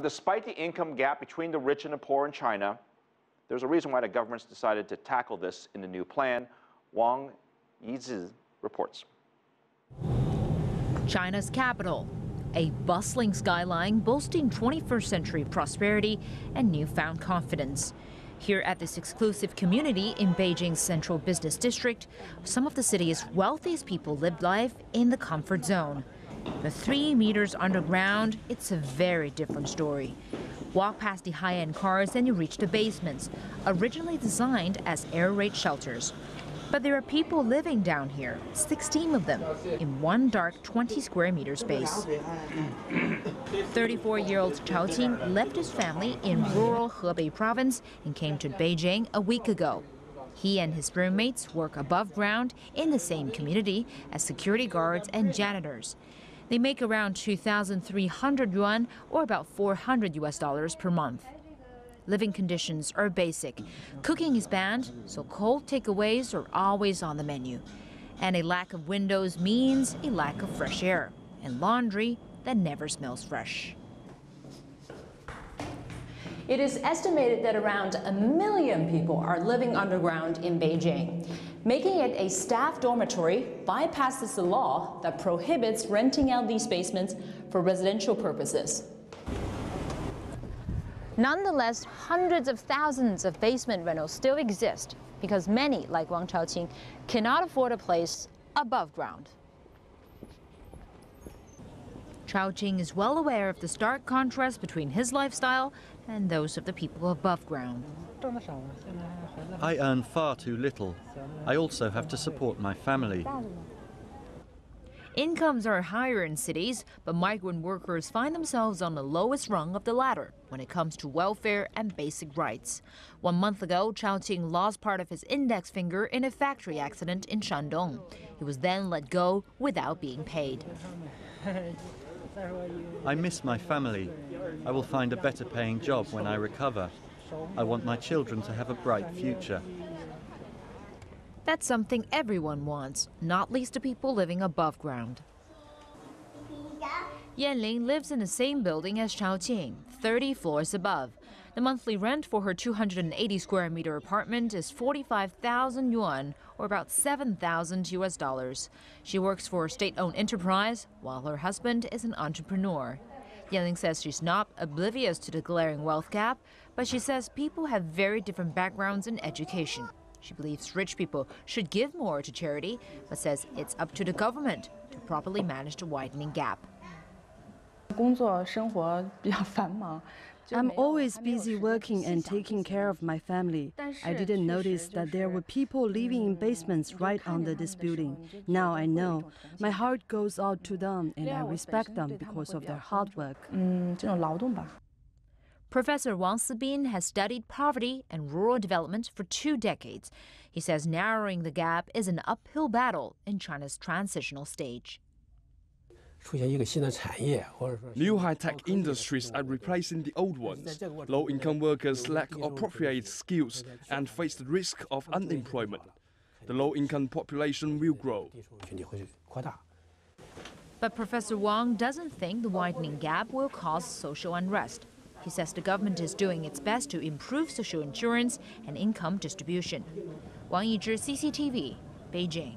Despite the income gap between the rich and the poor in China, there's a reason why the government's decided to tackle this in the new plan. Wang, Yizhi reports. China's capital, a bustling skyline boasting 21st century prosperity and newfound confidence. Here at this exclusive community in Beijing's central business district, some of the city's wealthiest people lived life in the comfort zone. But 3 meters underground, it's a very different story. Walk past the high-end cars and you reach the basements, originally designed as air raid shelters. But there are people living down here, 16 of them, in one dark 20 square meter space. 34-year-old Chao Qing left his family in rural Hebei province and came to Beijing a week ago. He and his roommates work above ground in the same community as security guards and janitors. They make around 2,300 yuan, or about $400 per month. Living conditions are basic. Cooking is banned, so cold takeaways are always on the menu. And a lack of windows means a lack of fresh air and laundry that never smells fresh. It is estimated that around 1 million people are living underground in Beijing. Making it a staff dormitory bypasses the law that prohibits renting out these basements for residential purposes. Nonetheless, hundreds of thousands of basement rentals still exist because many, like Wang Chaoqing, cannot afford a place above ground. Chaoqing is well aware of the stark contrast between his lifestyle and those of the people above ground. I earn far too little. I also have to support my family. Incomes are higher in cities, but migrant workers find themselves on the lowest rung of the ladder when it comes to welfare and basic rights. 1 month ago, Chaoqing lost part of his index finger in a factory accident in Shandong. He was then let go without being paid. I miss my family. I will find a better paying job when I recover. I want my children to have a bright future. That's something everyone wants, not least the people living above ground. Yanling lives in the same building as Chaoqing, 30 floors above. The monthly rent for her 280 square meter apartment is 45,000 yuan, or about $7,000. She works for a state-owned enterprise, while her husband is an entrepreneur. Yanling says she's not oblivious to the glaring wealth gap, but she says people have very different backgrounds in education. She believes rich people should give more to charity, but says it's up to the government to properly manage the widening gap. I'm always busy working and taking care of my family. I didn't notice that there were people living in basements right under this building. Now I know. My heart goes out to them and I respect them because of their hard work. Professor Wang Sibin has studied poverty and rural development for 2 decades. He says narrowing the gap is an uphill battle in China's transitional stage. New high-tech industries are replacing the old ones. Low-income workers lack appropriate skills and face the risk of unemployment. The low-income population will grow. But Professor Wang doesn't think the widening gap will cause social unrest. He says the government is doing its best to improve social insurance and income distribution. Wang Yizhi, CCTV, Beijing.